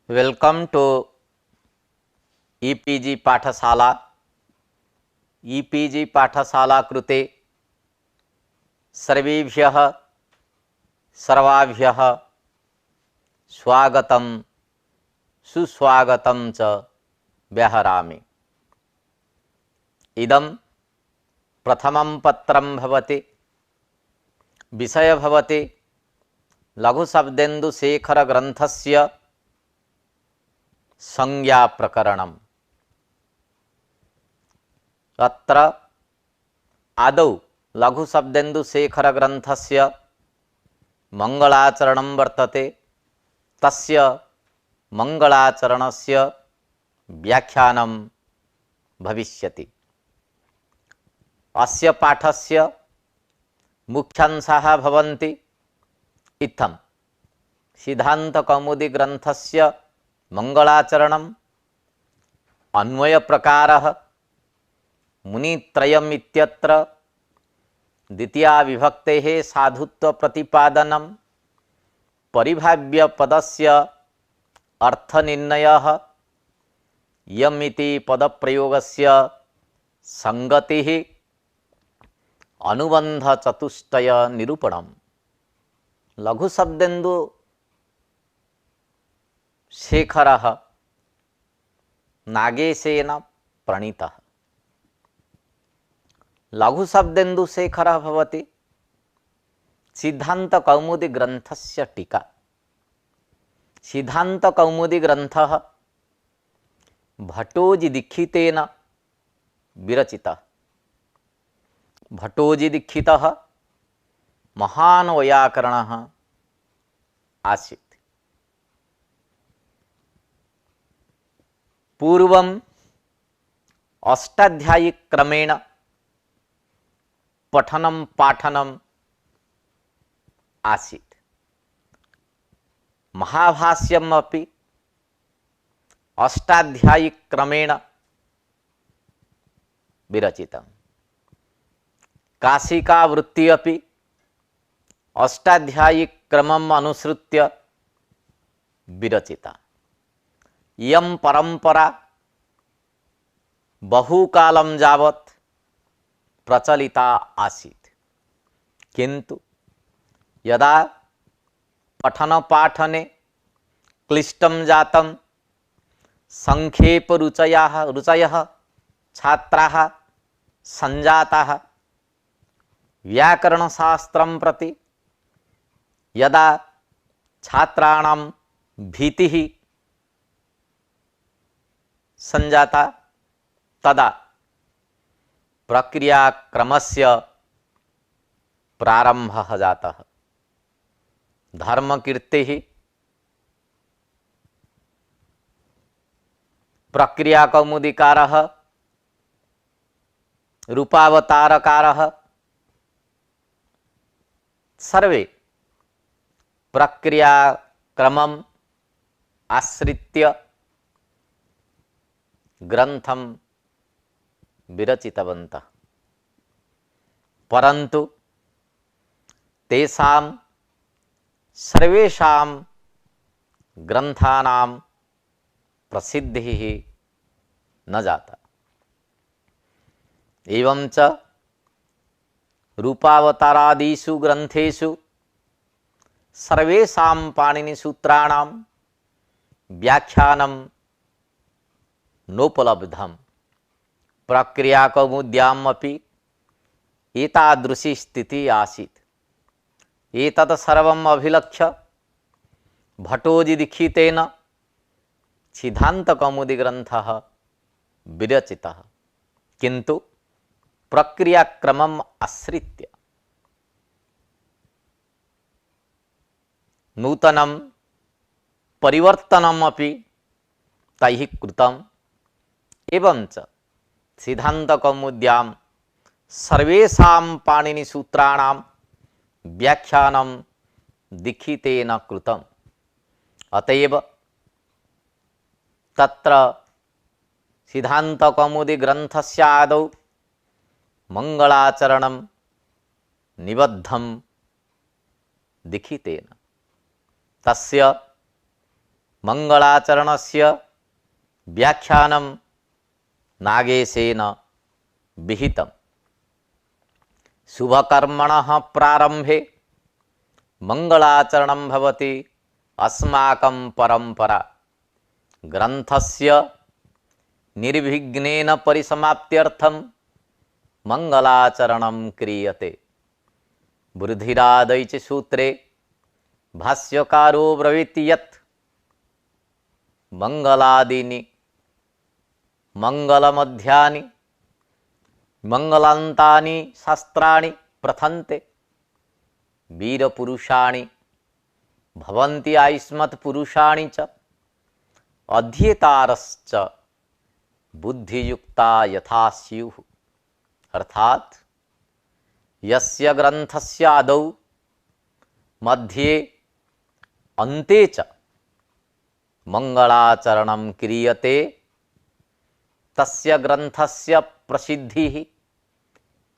Welcome to e-PG पाठशाला। E-PG पाठशाला कृते सर्वेभ्यः सर्वाभ्यः स्वागतं सुस्वागतं च व्याहरामि। इदं प्रथमं पत्रं भवति। विषय भवति लघुशब्देन्दुशेखर ग्रन्थस्य संज्ञा प्रकरणम्। अत्र आदौ लघुशब्देन्दुशेखर ग्रन्थस्य मंगलाचरणं वर्तते। तस्य मंगलाचरणस्य व्याख्यानं भविष्यति। अस्य पाठस्य मुख्यांशाः भवन्ति इत्थं सिद्धान्तकौमुदी ग्रन्थस्य मंगलाचरणम्, अन्वयप्रकारः, मुनित्रयम् इत्यत्र द्वितीया विभक्तेः साधुत्व प्रतिपादनम्, परिभाव्य पदस्य अर्थनिर्णयः, यमिति पदप्रयोगस्य संगतिः, अनुबंध चतुष्टय निरूपणम्। लघुशब्देन्दु शेखरः नागेशेन प्रणीतः। लघुशब्देन्दुशेखरः भवति सिद्धान्तकौमुदी ग्रन्थस्य टीका। सिद्धान्तकौमुदी ग्रन्थः भट्टोजीदीक्षितेन विरचितः। भट्टोजीदीक्षितः महान् वैयाकरणः आसीत्। पूर्वम् अष्टाध्यायिक्रमेण पठनं पाठनम् आसीत्। महाभाष्यम् अपि अष्टाध्यायिक्रमेण विरचितम्। काशिकावृत्ति अपि अष्टाध्यायिक्रमम् अनुसृत्य विरचिता। इयं परंपरा बहुकालं यावत् प्रचलिता आसीत्। किन्तु यदा पठनपाठने क्लिष्टं जातं, संक्षेपरुचयः छात्राः सञ्जाताः। व्याकरणशास्त्रं प्रति यदा छात्राणां भीतिः संजाता, तदा प्रक्रियाक्रमस्य प्रारंभः जातः। धर्मकीर्तिः प्रक्रियाकौमुदीकारः, रूपावतारकारः सर्वे प्रक्रियाक्रमम् आश्रित्य ग्रंथं विरचितवन्तः। परन्तु तेषां सर्वेषां ग्रंथानां प्रसिद्धिः न जाता। एवं च रूपावतारादिषु ग्रंथेषु सर्वेषां पाणिनिसूत्राणां व्याख्यानं नोपलब्धम्। प्रक्रियाकौमुद्याम् अपि एतादृशी स्थितिः आसीत्। एतत् सर्वम् अभिलक्ष्य भट्टोजीदीक्षितेन सिद्धान्तकौमुदी ग्रन्थः विरचितः, किन्तु प्रक्रियाक्रमम् आश्रित्य। नूतनं परिवर्तनम् अपि तैः कृतम्। एवं च सिद्धान्तकौमुद्यां सर्वेषां पाणिनिसूत्राणां व्याख्यानं दीक्षितेन कृतम्। अतएव तत्र सिद्धान्तकौमुदी ग्रन्थस्य आदौ मंगलाचरणं निबद्धं दीक्षितेन। तस्य मंगलाचरणस्य व्याख्यानं नागेशेन विहितम्। शुभकर्मणः प्रारंभे मंगलाचरणं भवति अस्माकं परंपरा। ग्रंथस्य निर्विघ्नेन परिसमाप्त्यर्थं मंगलाचरणं क्रियते। बृहदिरादैच सूत्रे भाष्यकारो ब्रवीति यत् मंगलादीनि मंगलमध्यानि मंगलान्तानि शास्त्राणि प्रथन्ते। वीरपुरुषाणि भवन्ति आयुष्मत्पुरुषाणि च अध्येतारश्च बुद्धियुक्ता यथा स्युः। अर्थात यस्य ग्रंथस्य आदौ मध्ये अन्ते च मंगलाचरणं क्रियते तस्य ग्रंथस्य प्रसिद्धिः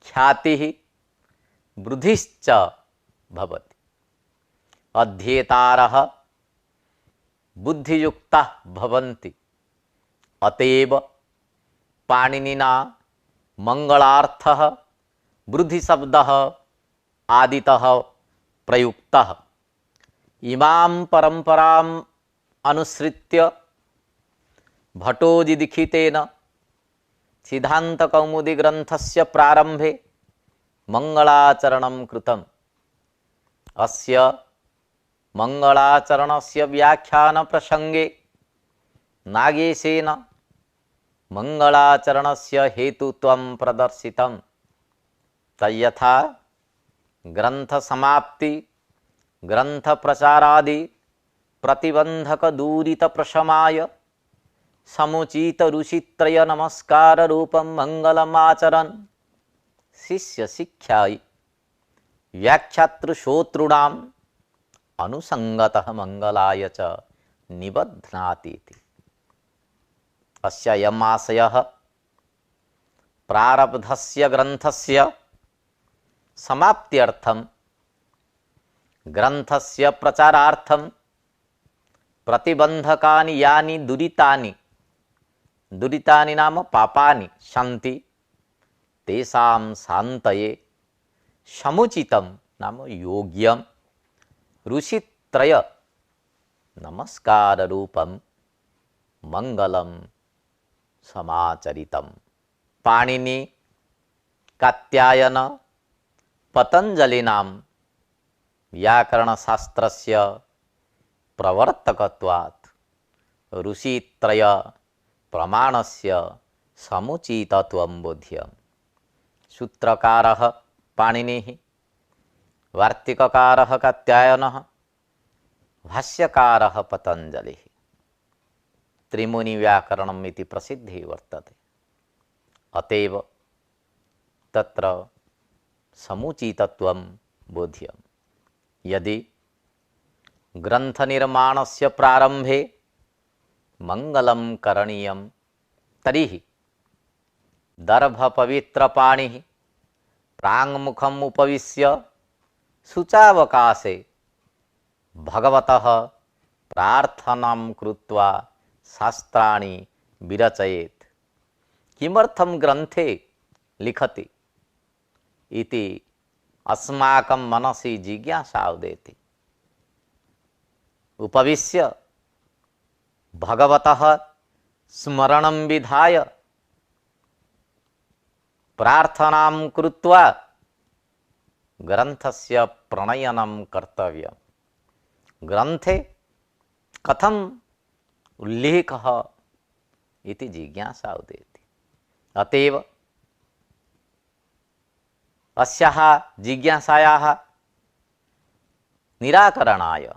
ख्यातिः वृद्धिश्च भवति। अध्येतारः बुद्धियुक्ताः भवन्ति। अतएव पाणिनिना मंगलार्थः वृद्धिशब्दः आदितः प्रयुक्तः। इमां परंपराम् अनुसृत्य भट्टोजीदीक्षितेन सिद्धान्तकौमुदी ग्रंथस्य प्रारंभे मंगलाचरणं कृतम्। अस्य मंगलाचरणस्य व्याख्यान प्रसंगे नागेशेन मंगलाचरणस्य हेतुत्वं प्रदर्शितम्। तयथा ग्रंथ समाप्ति ग्रंथ प्रचारादि प्रतिबंधक दूरित प्रशमाय समुचित ऋषित्रय नमस्कार रूपं मंगलमाचरन् शिष्य शिक्षायै व्याख्यातृश्रोतॄणाम् अनुसंगतः मंगलाय च निबध्नाति। अस्य अयम् आशयः प्रारब्धस्य ग्रंथस्य समाप्त्यर्थं ग्रंथस्य प्रचारार्थं प्रतिबंधकानि यानि दुरितानि नाम पापानि सन्ति तेषां शान्तये समुचितं नाम योग्यं ऋषित्रय नमस्कार रूपं मंगलम समाचरितम्। पाणिनि कात्यायन पतंजलिनां व्याकरणशास्त्रस्य प्रवर्तकत्वात् ऋषित्रय प्रमाणस्य समुचितत्वं बोध्यम्। सूत्रकारः पाणिनिः, वार्तिककारः कात्यायनः, भाष्यकारः पतंजलिः। त्रिमुनि व्याकरणम् इति प्रसिद्धिः वर्तते। अतएव तत्र समुचितत्वं बोध्यम्। यदि ग्रंथ निर्माणस्य प्रारंभे मंगलं करणीयं तर्हि दर्भपवित्रपाणिः प्राङ्मुखम् उपविश्य शुचावकाशे भगवतः प्रार्थनां कृत्वा शास्त्राणि विरचयेत्। किमर्थं ग्रंथे लिखति इति अस्माकं मनसि जिज्ञासा उदेति। उपविश्य भगवतः स्मरणं विधाय प्रार्थनां कृत्वा ग्रंथस्य प्रणयनं कर्तव्यम्। ग्रंथे कथम् उल्लेखः इति जिज्ञासा उदेति। अतएव अस्याः जिज्ञासायाः निराकरणाय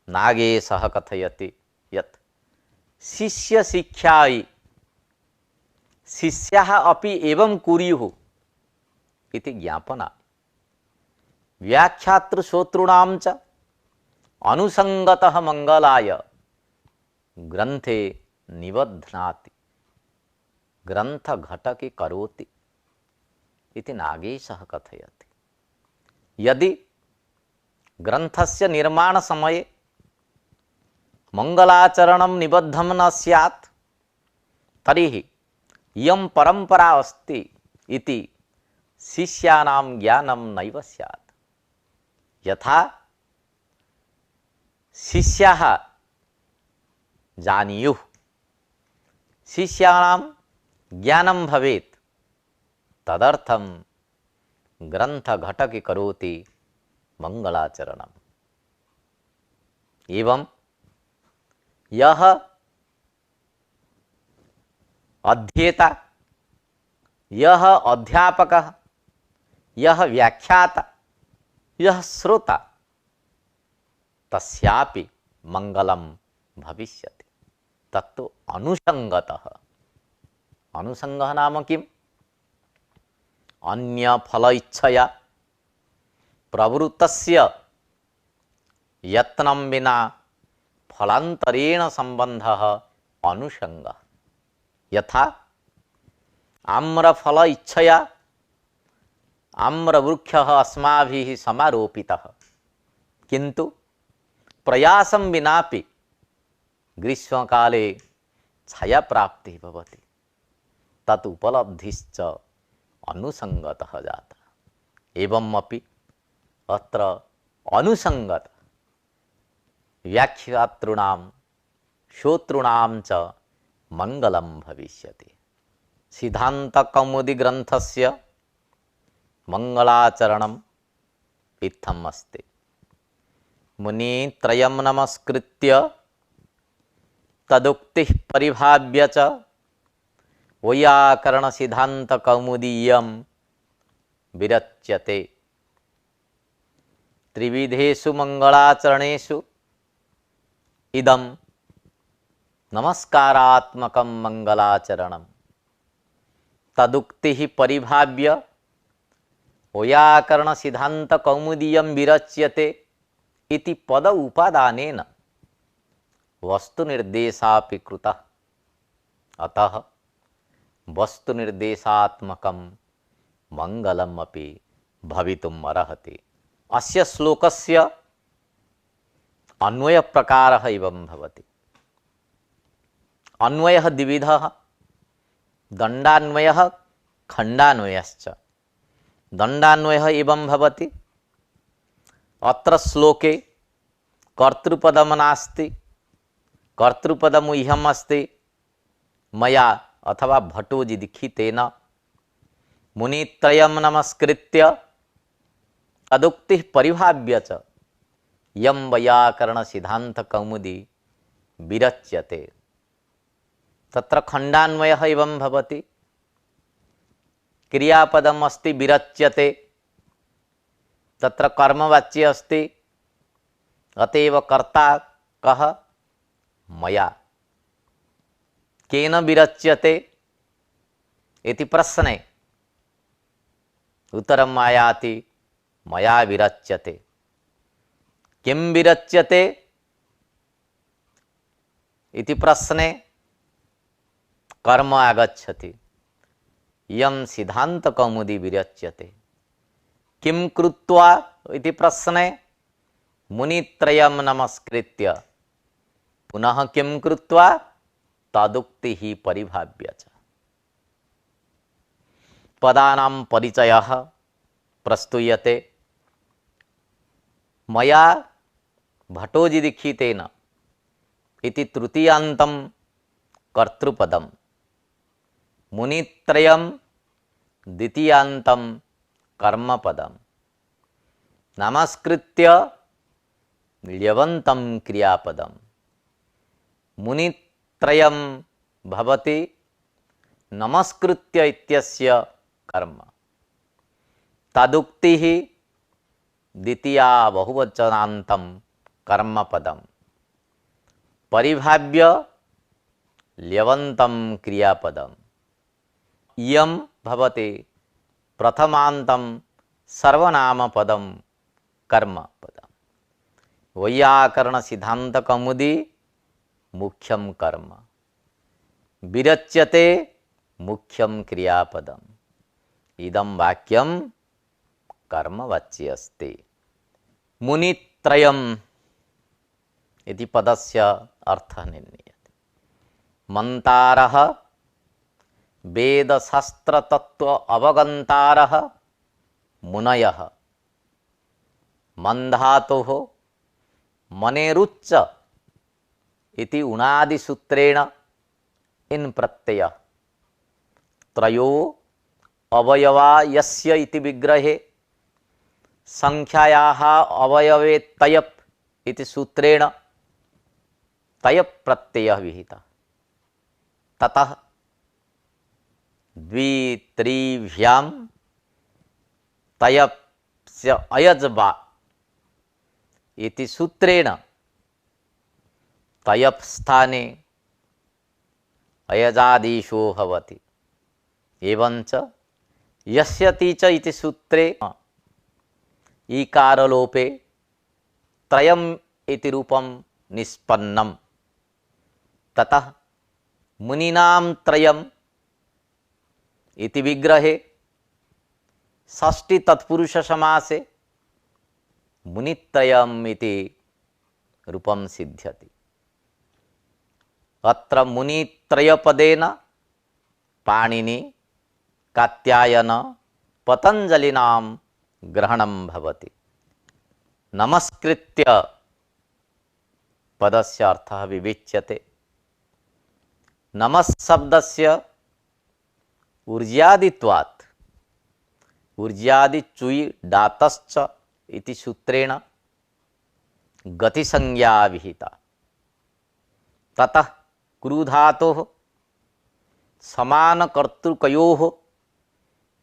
नागेशः कथयति यत् शिष्यशिक्षायै शिष्याः अपि एवं कुर्युः इति ज्ञापना व्याख्यातृश्रोतॄणां च अनुसंगतः मंगलाय ग्रंथे निबध्नाति ग्रंथ घटकी करोति इति नागेशः कथयति। यदि ग्रंथस्य निर्माण समये मंगलाचरणं निबद्धं न स्यात् तर्हि इयं परंपरा अस्ति इति शिष्यानां ज्ञानं नैव स्यात्। यथा शिष्याः जानीयुः, शिष्याणां ज्ञानं भवेत्, तदर्थं ग्रंथघटके करोति मंगलाचरणम्। एवं यह अध्येता, यह अध्यापकः, यह व्याख्याता, यह श्रोता, तस्यापि मंगलम भविष्यति। तत्तु अनुसंगतः। अनुसंगः नाम किम्? अन्य फल इच्छया प्रवृत्तस्य यत्नं विना फलांतरेण संबंधः अनुसंगः। यथा आम्रफल इच्छया आम्रवृक्षः अस्माभिः समारोपितः, किंतु प्रयासं विनापि ग्रीष्मकाले छाया प्राप्तिः भवति। तत् उपलब्धिश्च अनुसंगतः जाता। एवमपि अत्र अनुसंगत व्याख्यातॄणां श्रोतॄणां च मंगलम भविष्यति। सिद्धांत कौमुदी ग्रंथस्य मंगलाचरणम् इत्थम् अस्ति। मुनित्रयं नमस्कृत्य तदुक्तिः परिभाव्य च वैयाकरण सिद्धांत कौमुदीयं विरच्यते। त्रिविधेषु मंगलाचरणेषु इदं नमस्कारात्मकं मंगलाचरणम् तदुक्तिः परिभाव्य वैयाकरण सिद्धांत कौमुदीयं विरच्यते इति पद उपादानेन वस्तु निर्देशापि कृतः। अतः वस्तु निर्देशात्मकं मंगलम् अपि भवितुम् अर्हति। अस्य श्लोकस्य अन्वय प्रकारः एवं भवति। अन्वयः द्विविधः, दण्डान्वयः खण्डान्वयश्च। दण्डान्वयः एवं भवति। अत्र श्लोके कर्तृपदं नास्ति, कर्तृपदम् इहम् अस्ति। मया अथवा भट्टोजी दीक्षितेन मुनित्रयं नमस्कृत्य तदुक्तिः परिभाव्य च यं वैयाकरण सिद्धांत कौमुदी विरच्यते। तत्र खण्डान्वयः एवं भवति। क्रियापदम् अस्ति विरच्यते, तत्र कर्मवाच्य अस्ति। अतएव कर्ता कः? मया। केन विरच्यते इति प्रश्ने उत्तरम् आयाति मया विरच्यते। किं विरच्यते इति प्रश्ने कर्म आगच्छति। यं सिद्धांत कौमुदी विरच्यते। किं कृत्वा इति प्रश्ने मुनित्रयं नमस्कृत्य पुनः किं कृत्वा तदुक्तिः परिभाव्य च। पदानां परिचयः प्रस्तूयते। मया भट्टोजी दीक्षितेन इति तृतीयान्तं कर्तृपदम्, मुनित्रयं द्वितीयान्तं कर्मपदम्, नमस्कृत्य ल्यवन्तं क्रियापदम्। मुनित्रयं भवति नमस्कृत्य इत्यस्य कर्म। तदुक्तिः द्वितीया बहुवचनान्तं कर्मपदम्, परिभाव्य ल्यवन्तं क्रियापदम्। इयं भवति प्रथमान्तं सर्वनामपदं कर्मपदम्। वैयाकरण सिद्धांत कौमुदी मुख्यं कर्म, विरच्यते मुख्यं क्रियापदम्। इदं वाक्यं कर्मवाच्य अस्ति। मुनित्रयम् इति पदस्य अर्थः निर्णीयते। मंतारः वेदशास्त्रतत्त्व अवगन्तारः मुनयः मंधातोः मनेरुच्च इति उणादिसूत्रेण इन प्रत्यय त्रयो अवयवा यस्य इति विग्रहे संख्यायाः अवयवे तयप इति सूत्रेण तयप प्रत्ययः विहितः। ततः द्वित्रिभ्यां तयपस्य अयजबा इति सूत्रेण तयप स्थाने अयजादीशो भवति। एवंच यस्य तीच इति सूत्रे ईकारलोपे त्रयम् इति रूपं निष्पन्नम्। ततः मुनीनां त्रयम् इति विग्रहे षष्ठी तत्पुरुष समासे मुनित्रयम् इति रूपं सिद्ध्यति। अत्र मुनित्रयपदेन पाणिनि कात्यायन पतंजलिनां ग्रहणं भवति। नमस्कृत्य पदस्य अर्थः विवेच्यते। नमस् शब्दस्य ऊर्ज्यादित्वात् ऊर्ज्यादि चुई डातश्च इति सूत्रेण गतिसंज्ञा विहिता। ततः क्रुधातोः समानकर्तृकयोः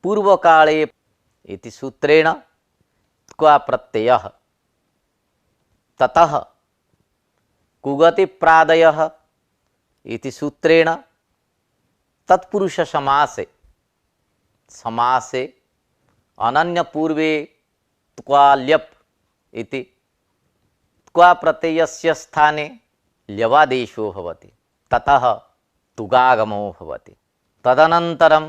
पूर्वकाले इति सूत्रेण क्वा प्रत्ययः। ततः कुगतिप्रादयः इति सूत्रेण तत्पुरुष समासे समासे अनन्यपूर्वे त्वा ल्यप इति त्वा प्रत्ययस्य स्थाने ल्यवादेशो भवति। ततः तुगागमो भवति। तदनन्तरं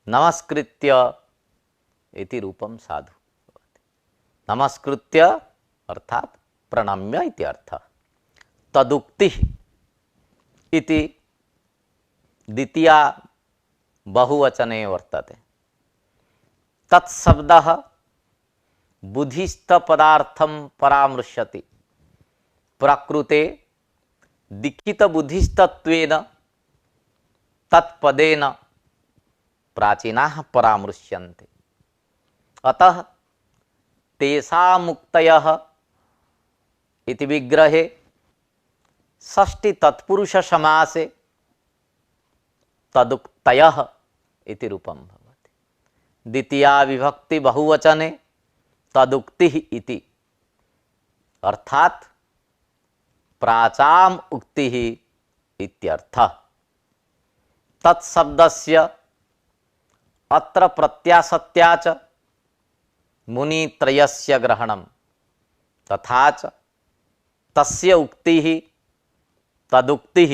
नमस्कृत्य इति रूपं साधु भवति। नमस्कृत्य अर्थात प्रणम्य इति अर्थः। तदुक्तिः इति द्वितीया बहुवचने वर्तते। तत्शब्दः बुद्धिस्थपदार्थं परामृश्यति। प्रकृते दीक्षितबुद्धिस्तत्वेन तत्पदेन प्राचीनाः परामृश्यन्ते। अतः तेषामुक्तयः इति विग्रहे षष्ठी तत्पुरुष समासे तदुक्तयः इति रूपं भवति। द्वितीया विभक्ति बहुवचने तदुक्तिः इति अर्थात प्राचाम उक्तिः इत्यर्थः। तत्शब्दस्य अत्र प्रत्यासत्या च मुनित्रयस्य ग्रहणं तथा च तस्य उक्तिः तदुक्तिः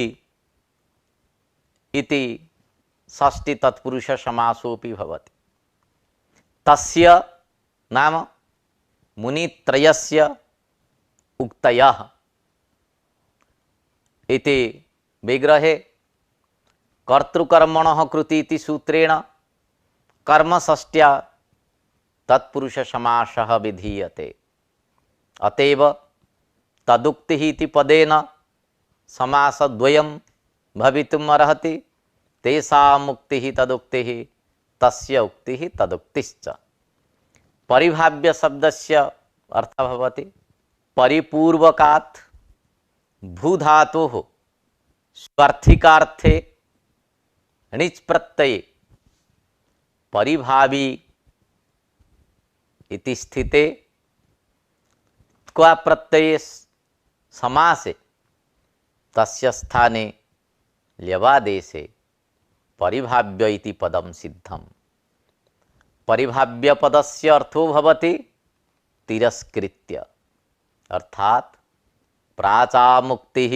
इति षष्ठी तत्पुरुष समासोऽपि भवति। तस्य नाम मुनित्रयस्य उक्तयः इति विग्रहे कर्तृकर्मणः कृति इति सूत्रेण कर्मषष्ट्या तत्पुरुष समासः विधीयते। अतएव तदुक्तिः इति पदेन समासद्वयं भवितुम् अर्हति। तेषाम् उक्तिः तदुक्तिः तस्य उक्तिः तदुक्तिश्च। परिभाव्य शब्दस्य अर्थः भवति परिपूर्वकात् भूधातोः स्वार्थिकार्थे णिच् प्रत्यये परिभावी इति स्थिते क्वा प्रत्यये समासे तस्य स्थाने ल्यवादेशे परिभाव्य इति पदं सिद्धम्। परिभाव्य पदस्य अर्थो भवति तिरस्कृत्य अर्थात प्राचामुक्तिः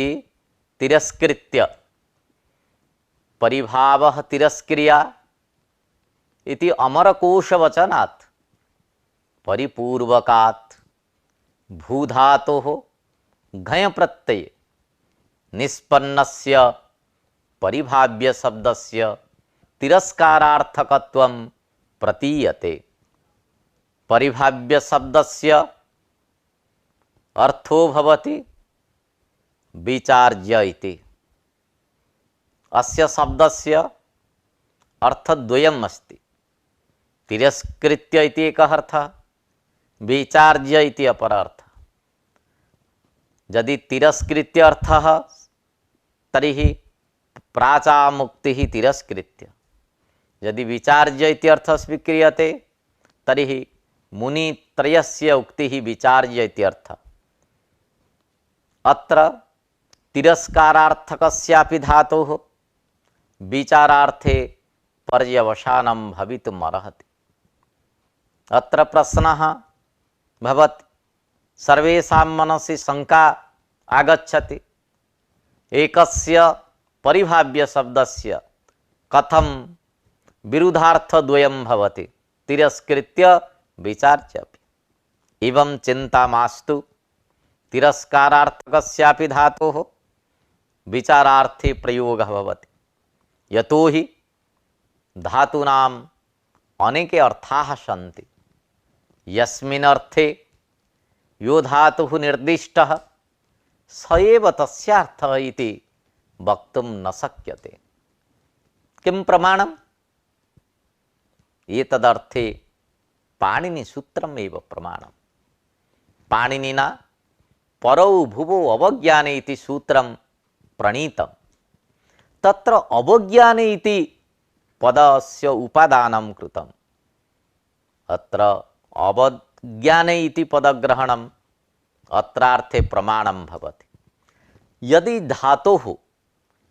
तिरस्कृत्य परिभावः तिरस्क्रिया इति अमरकोशवचनात् परिपूर्वकात् भूधातोः घञ प्रत्यये निष्पन्नस्य परिभाव्य शब्दस्य तिरस्कारार्थकत्वं प्रतीयते। परिभाव्य शब्दस्य अर्थो भवति विचार्य इति। अस्य शब्दस्य अर्थद्वयम् अस्ति। तिरस्कृत्य इति एकः अर्थः, विचार्य इति अपरः अर्थः। यदि तिरस्कृत्य अर्थः तर्हि प्राचामुक्तिः तिरस्कृत्य, यदि विचार्य इति अर्थः स्वीक्रियते तर्हि मुनित्रयस्य उक्तिः विचार्य इति अर्थः। अत्र तिरस्कारार्थकस्यापि धातोः विचारार्थे पर्यवसानं भवितुम् अर्हति। अत्र प्रश्नः भवति, सर्वेषां मनसि शङ्का आगच्छति, एकस्य परिभाव्य शब्दस्य कथं विरुद्धार्थद्वयं भवति, तिरस्कृत्य विचार्यापि। एवं चिन्ता मास्तु, तिरस्कारार्थकस्यापि धातोः विचारार्थे प्रयोगः भवति। यतोहि धातूनाम् अनेके अर्थाः सन्ति। यस्मिन् अर्थे यो धातुः निर्दिष्टः स एव तस्यार्थः इति वक्तुं न शक्यते। किं प्रमाणम्? एतदर्थे पाणिनिसूत्रमेव प्रमाणम्। पाणिनिना परौ भुवौ अवज्ञाने इति सूत्रं प्रणीतम्। तत्र अवज्ञाने इति पदस्य उपादानं कृतम्। अत्र अवज्ञाने इति पदग्रहणम् अत्रार्थे प्रमाणं भवति। यदि धातोः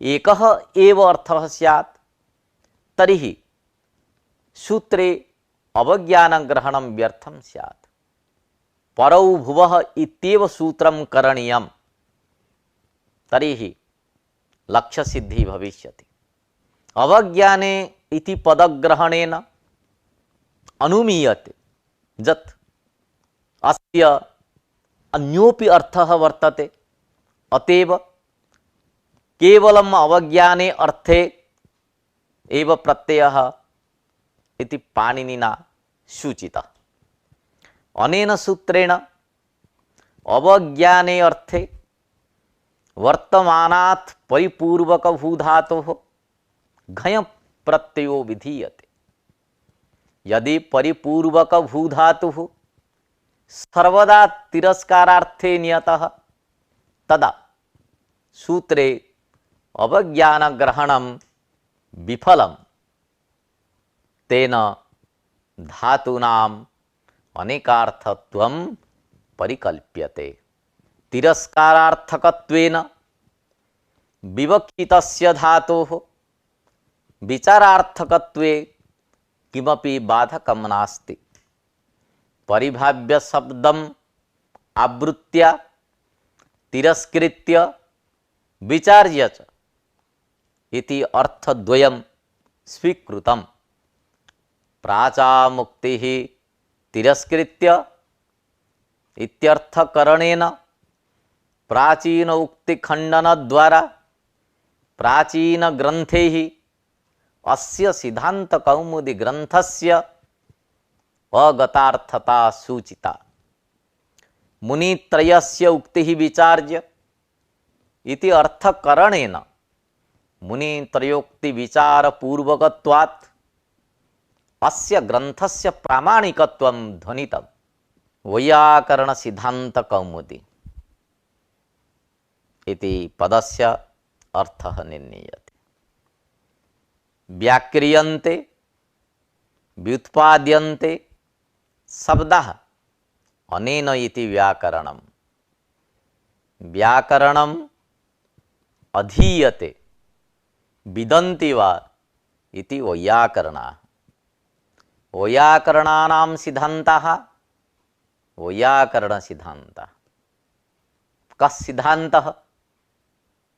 एकः एव अर्थः स्यात् तर्हि सूत्रे अवज्ञानग्रहणं व्यर्थं स्यात्। परौ भुवः इत्येव सूत्रं करणीयं, तर्हि लक्ष्यसिद्धिः भविष्यति। अवज्ञाने इति पदग्रहणेन अनुमीयते यत् अस्य अन्योपि अर्थः वर्तते। अतएव केवलम् अवज्ञाने अर्थे एव प्रत्ययः इति पाणिनिना सूचितः। अनेन सूत्रेण अवज्ञाने अर्थे वर्तमानात् परिपूर्वकभूधातोः घञ् प्रत्ययो विधीयते। यदि परिपूर्वकभूधातुः सर्वदा तिरस्कारार्थे नियतः तदा सूत्रे अवज्ञानग्रहणं विफलम्। तेन धातूनाम् अनेकार्थत्वं परिकल्प्यते। तिरस्कारार्थकत्वेन विवक्षितस्य धातोः विचारार्थकत्वे किमपि बाधकं नास्ति। परिभाव्य शब्दम् आवृत्य तिरस्कृत्य विचार्य च इति अर्थद्वयं स्वीकृतम्। प्राचामुक्तिः तिरस्कृत्य इत्यर्थकरणेन प्राचीन उक्तिखण्डनद्वारा प्राचीनग्रन्थैः अस्य सिद्धान्तकौमुदी ग्रन्थस्य अगतार्थता सूचिता। मुनित्रयस्य उक्तिः विचार्य इति अर्थकरणेन मुनित्रयोक्ति विचारपूर्वकत्वात् अस्य ग्रन्थस्य प्रामाणिकत्वं ध्वनितम्। वैयाकरण सिद्धांत कौमुदी इति पदस्य अर्थः निर्णीयते। व्याक्रियन्ते व्युत्पाद्यन्ते शब्दः अनेन इति व्याकरणम्। व्याकरणम् अधीयते विदन्ति वा इति वैयाकरणाः। वैयाकरणानां सिद्धान्तः वैयाकरण सिद्धान्तः। कः सिद्धान्तः?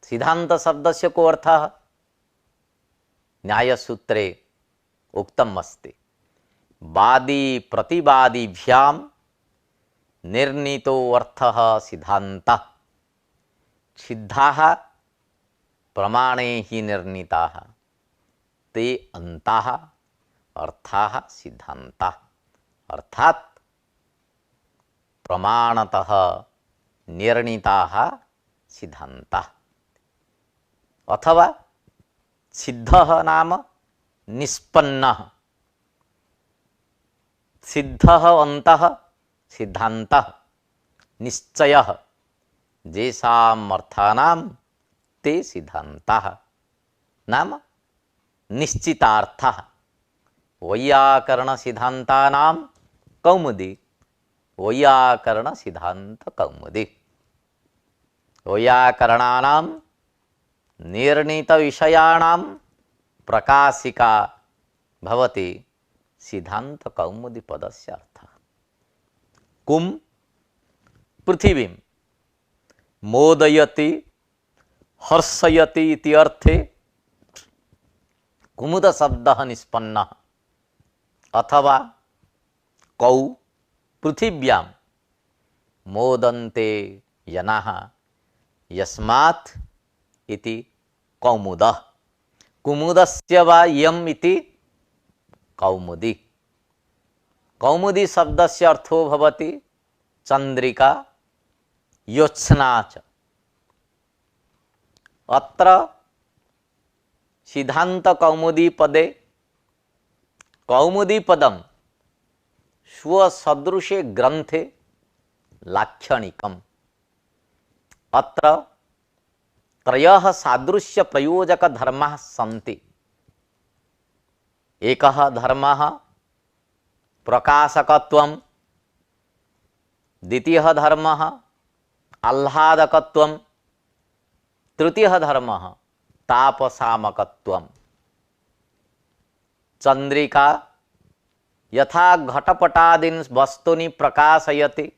सिद्धांत शब्दस्य को अर्थः? न्यायसूत्रे उक्तम् अस्ति, वादी प्रतिवादिभ्यां निर्णीतो अर्थः सिद्धान्तः। सिद्धाः प्रमाणे ही निर्णीताः ते अन्ताः अर्थाः सिद्धान्ताः। अर्थात प्रमाणतः निर्णीताः सिद्धान्ताः। अथवा सिद्धः नाम निष्पन्नः, सिद्धः अन्तः सिद्धान्तः निश्चयः येषाम् अर्थानां ते सिद्धान्ताः नाम निश्चितार्थः। वैयाकरण सिद्धान्तानां कौमुदी, वैयाकरण सिद्धांत कौमुदी। वैयाकरणानां निर्णीत विषयाणां प्रकाशिका भवति सिद्धांत कौमुदी पदस्य अर्थः। कुम पृथिवीं मोदयति हर्षयति इति अर्थे कुमुद शब्दः निष्पन्नः। अथवा कौ पृथिव्यां मोदन्ते जनाः यस्मात् इति कौमुदः। कुमुदस्य वा यम् इति कौमुदी। कौमुदी शब्दस्य अर्थो भवति चंद्रिका योत्स्ना च। अत्र सिद्धांत कौमुदी पदे कौमुदी पदम स्वसदृशे ग्रंथे लाक्षणिकम्। अत्र त्रयः सादृश्य प्रयोजक धर्माः सन्ति। एकः धर्मः प्रकाशकत्वं, द्वितीयः धर्मः आह्लादकत्वं, तृतीयः धर्मः तापसामकत्वं। चंद्रिका यथा घटपटादीन् वस्तूनि प्रकाशयति,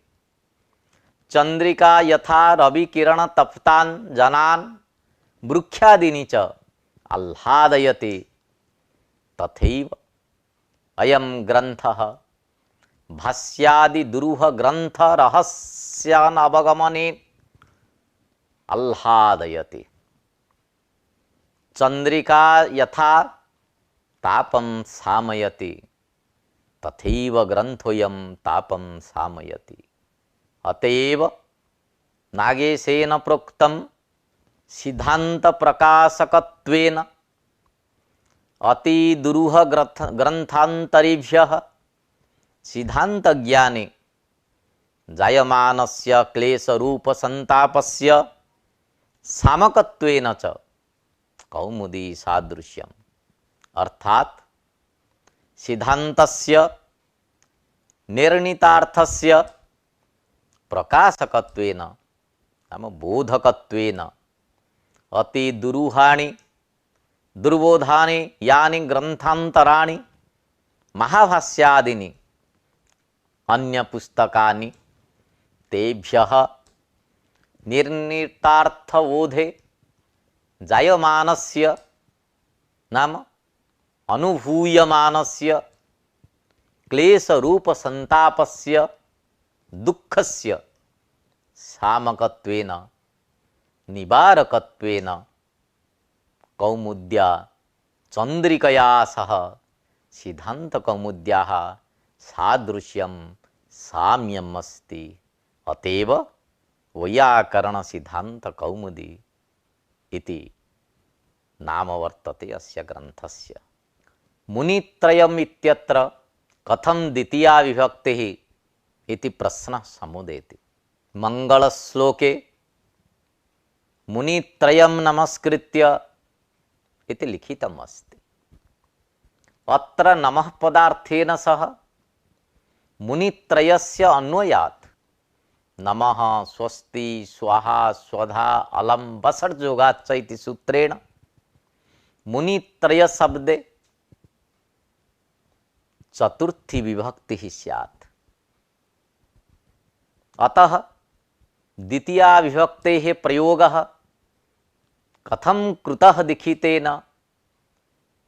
चंद्रिका यथा रविकिरण तप्तान् जनान् वृक्षादीनि च आह्लादयति, तथैव अयं ग्रंथः भाष्यादि दुरूह ग्रंथ रहस्यान् अवगमने आह्लादयति। चंद्रिका यथा तापं शामयति, तथैव ग्रंथोऽयं तापं शामयति। अतएव नागेशेन प्रोक्तं सिद्धांत प्रकाशकत्वेन अति दुरूह ग्रंथांतरेभ्यः सिद्धांत ज्ञाने जायमानस्य क्लेश रूप संतापस्य सामकत्वेन च कौमुदी सादृश्यम्। अर्थात सिद्धांतस्य निर्णीतार्थस्य प्रकाशकत्वेन नाम बोधकत्वेन अति दुरूहाणि दुर्बोधानि यानि ग्रंथांतराणि महाभाष्यादीनि अन्य पुस्तकानि तेभ्यः निर्णीतार्थबोधे जायमानस्य नाम अनुभूयमानस्य क्लेश रूप संतापस्य दुःखस्य सामकत्वेन निवारकत्वेन कौमुद्या चंद्रिकया सह सिद्धांत कौमुद्याः सादृश्यं साम्यम् अस्ति। अतएव वैयाकरण सिद्धांत कौमुदी इति नाम वर्तते अस्य ग्रंथस्य। मुनित्रयम् इत्यत्र कथं द्वितीया विभक्तिः इति प्रश्नः समुदेति। मंगल श्लोके मुनित्रयं नमस्कृत्य इति लिखितम् अस्ति। अत्र नमः पदार्थेन सह मुनित्रयस्य अन्वयात् नमः स्वस्ति स्वाहा स्वधा अलम वसर्जोगाच्च इति सूत्रेण मुनित्रय शब्दे चतुर्थी विभक्ति ही स्यात्। अतः द्वितीया विभक्तेः प्रयोगः कथं कृतः लिखितेन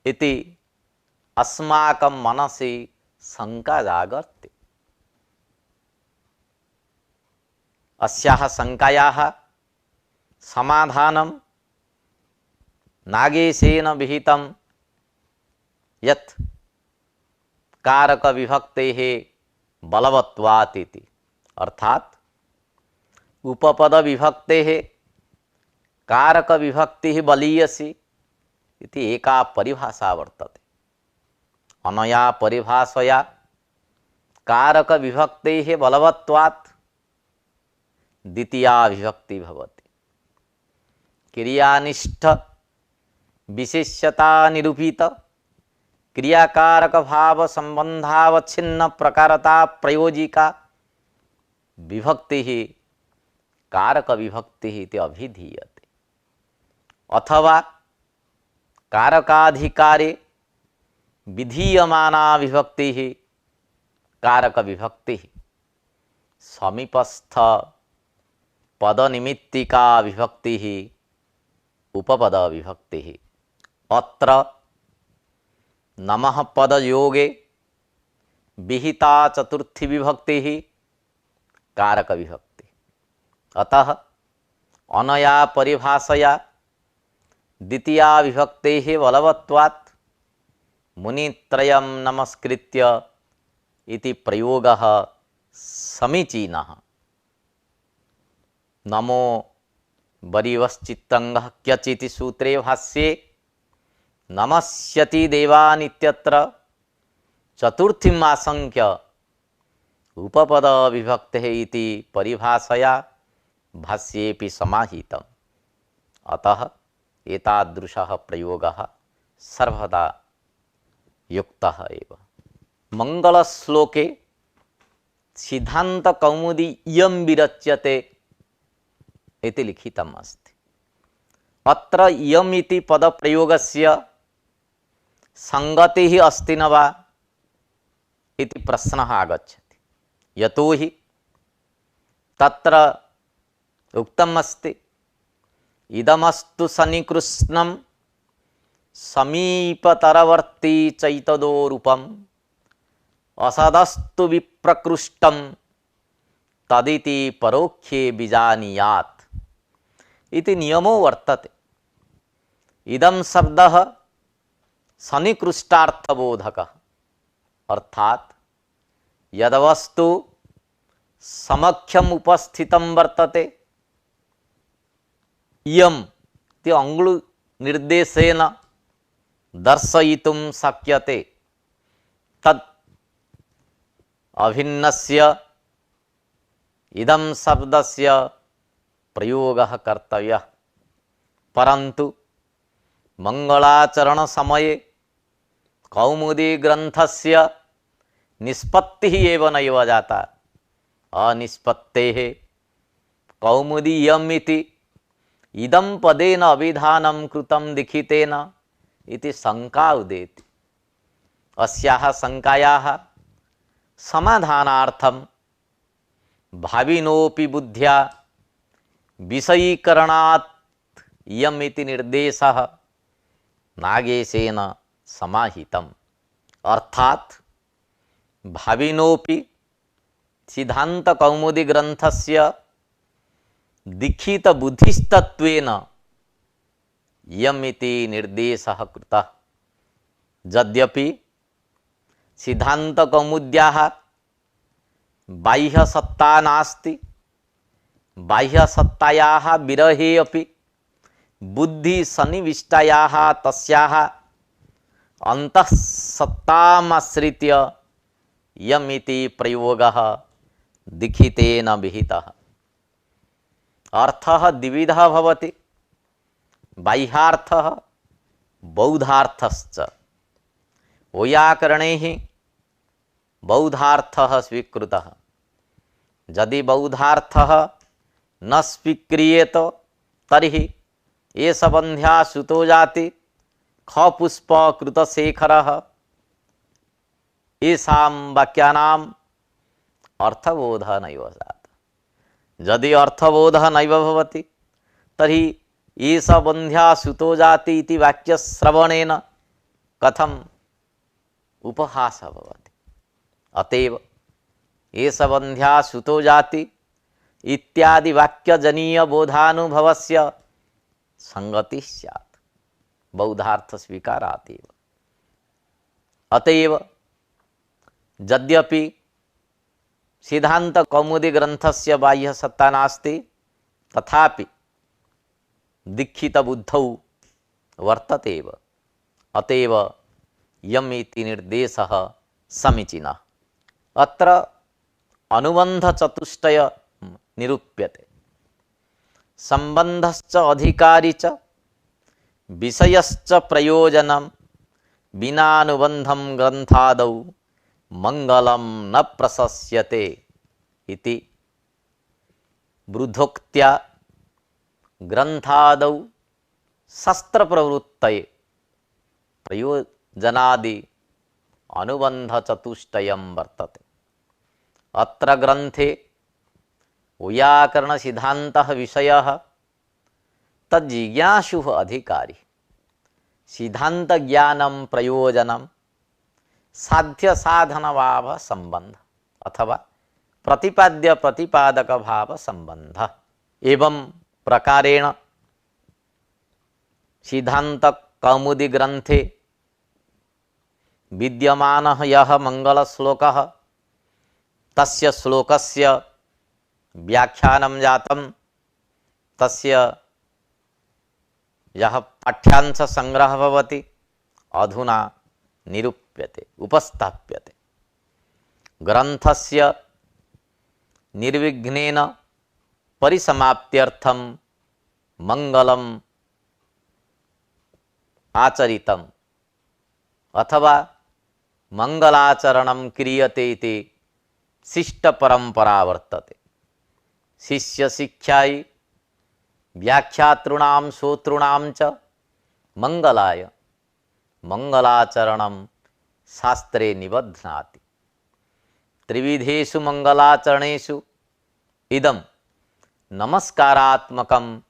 इति अस्माकं मनसि शंका जागर्ति। अस्याः शंकायाः समाधानं नागेशेन विहितं यत् कारक विभक्तेः बलवत्वात् इति, अर्थात उपपद विभक्तेः कारक विभक्तिः बलीयसी इति एका परिभाषा वर्तते। अनया परिभाषया कारक विभक्तेः बलवत्वात् द्वितीया विभक्ति भवति। क्रियानिष्ठ विशेष्यता निरूपित क्रियाकारक भाव संबंधावच्छिन्न प्रकारता प्रयोजिका विभक्ति कारक विभक्ति इति अभिधीयते। अथवा कारकाधिकारे विधीयमाना विभक्ति कारक विभक्ति, समीपस्थ पदनिमित्तिका विभक्ति उपपद विभक्ति। अत्र नमः पद योगे विहिता चतुर्थी विभक्ति कारक विभक्ति। अतः अनया परिभाषया द्वितीया विभक्तेः बलवत्वात् मुनित्रयं नमस्कृत्य इति प्रयोगः समीचीनः। नमो बरीवश्चित्तंगः क्यचिति सूत्रे भाष्ये नमस्यति देवान् इत्यत्र चतुर्थीम् आशंक्य उपपद विभक्तेः इति परिभाषया भाष्येऽपि समाहितम्। अतः एतादृशः प्रयोगः सर्वदा युक्तः एव। मंगलश्लोके सिद्धांत कौमुदी इयं विरच्यते इति लिखितम् अस्ति। अत्र इयम् इति पदप्रयोगस्य संगतिः अस्ति न वा इति प्रश्नः आगच्छति। यतोहि तत्र उक्तम् अस्ति इदमस्तु सन्निकृष्णं समीपतरवर्ती चैतदो रूपम् असदस्तु विप्रकृष्टं तदिति परोक्षे बीजानीयात् इति नियमो वर्तते। इदं शब्दः सन्निकृष्टार्थबोधकः, अर्थात यदवस्तु समक्षम उपस्थितं वर्तते इयम् इति अंगुल निर्देशेन दर्शयितुं शक्यते तद् अभिन्नस्य इदं शब्दस्य प्रयोगः कर्तव्यः। परन्तु मंगलाचरण समये कौमुदी ग्रंथस्य निष्पत्तिः एव नैव जाता। अनिष्पत्तेः कौमुदीयम् इति इदं पदेन अभिधानं कृतं लिखितेन इति शंका उदेति। अस्याः शंकायाः समाधानार्थं भाविनोऽपि बुद्ध्या विषयीकरणात् इयम् इति निर्देशः नागेशेन समाहितम्। अर्थात भाविनोऽपि सिद्धांत कौमुदी ग्रंथस्य दीक्षित बुद्धिस्तत्वेन इयम् इति निर्देशः कृतः। यद्यपि सिद्धांत कौमुद्याः बाह्य सत्ता नास्ति, बाह्य सत्तायाः विरहे अपि बुद्धि सन्निविष्टायाः तस्याः अंतः सत्तामाश्रित्य इयम् इति प्रयोगः दीक्षितेन विहितः। अर्थः द्विविधः भवति, बाह्यार्थः बौद्धार्थश्च। वैयाकरणैः बौद्धार्थः स्वीकृतः। यदि बौद्धार्थः न स्वीक्रियेत तर्हि एष बन्ध्या सुतो जाति ख पुष्प कृतशेखरः येषां वाक्यानाम् अर्थबोधः नैव जातः। यदि अर्थबोधः नैव भवति तर्हि एष बन्ध्या सुतो जाति इति वाक्यश्रवणेन कथम् उपहासः भवति। अतएव एष बन्ध्या सुतो जाति इत्यादि वाक्यजनीय बोधानुभवस्य संगति स्यात्। बौद्धार्थ स्वीकारात् एव। अतएव यद्यपि सिद्धांत कौमुदी ग्रंथस्य बाह्य सत्ता नास्ति, तथापि दीक्षित बुद्धौ वर्तते एव। अतएव यम इति निर्देशः समीचीनः। अत्र अनुबंध चतुष्टय निरूप्यते। संबंधश्च अधिकारी च विषयश्च प्रयोजनं विनानुबंधं ग्रंथादौ मंगलम न प्रशस्यते इति बृद्धोक्त्या ग्रंथादौ शस्त्र प्रवृत्तये प्रयोजनादि अनुबंध चतुष्टयं वर्तते। अत्र ग्रंथे वैयाकरण सिद्धांतः विषयः तज्जिज्ञासुः अधिकारी। सिद्धांत ज्ञानम प्रयोजनम साध्य साधन भाव संबंध अथवा प्रतिपाद्य प्रतिपादक भाव संबंध। एवं प्रकारेण सिद्धांत कौमुदी ग्रंथे विद्यमानः यः मंगल श्लोकः तस्य श्लोकस्य व्याख्यानं जातं, तस्य यः पाठ्यांश संग्रह भवति अधुना निरूप्यते उपस्थाप्यते। ग्रंथस्य निर्विघ्नेन परिसमाप्त्यर्थं मंगलम आचरितम् अथवा मंगलाचरणं क्रियते इति शिष्ट परंपरा वर्तते। शिष्य शिक्षायै व्याख्यातॄणां श्रोतॄणां च मंगलाय मंगलाचरणं शास्त्रे निबध्नाति। त्रिविधेषु मंगलाचरणेषु इदं नमस्कारात्मकं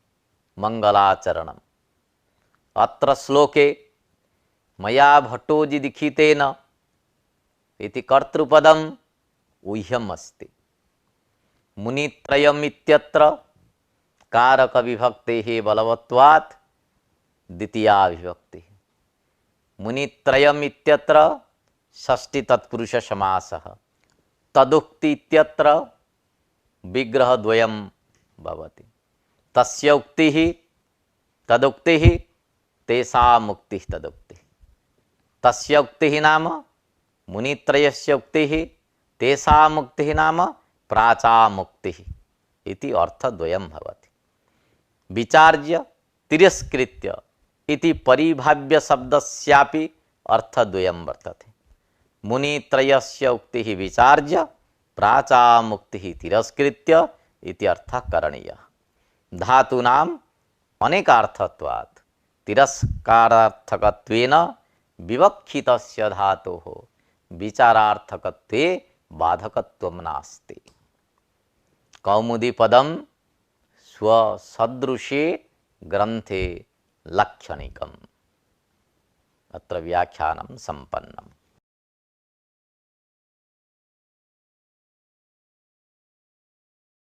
मंगलाचरणम्। अत्र श्लोके मया भट्टोजि दीक्षितेन इति कर्तृपदम् ऊह्यम् अस्ति। मुनित्रयमित्यत्र कारक विभक्तेः बलवत्वात् द्वितीया विभक्तिः। मुनित्रयमित्यत्र षष्ठी तत्पुरुष समासः। तदुक्ति इत्यत्र विग्रहद्वयं भवति। तस्य उक्तिः तदुक्तिः तेषां मुक्तिः तदुक्तिः। तस्य उक्तिः नाम मुनित्रयस्य उक्तिः, तेषां मुक्तिः नाम प्राचा मुक्तिः इति अर्थद्वयं भवति। विचार्य तिरस्कृत्य इति परिभाव्य शब्दस्यापि अर्थद्वयं वर्तते। मुनित्रयस्य उक्तिः विचार्य प्राचा मुक्तिः तिरस्कृत्य इति अर्थः करणीयः। धातूनाम् अनेकार्थत्वात् तिरस्कारार्थकत्वेन विवक्षितस्य धातोः विचारार्थकत्वे बाधकत्वं नास्ति। कौमुदी पदं स्वसदृशे ग्रंथे लक्षणिकम्। अत्र व्याख्यानं सम्पन्नम्।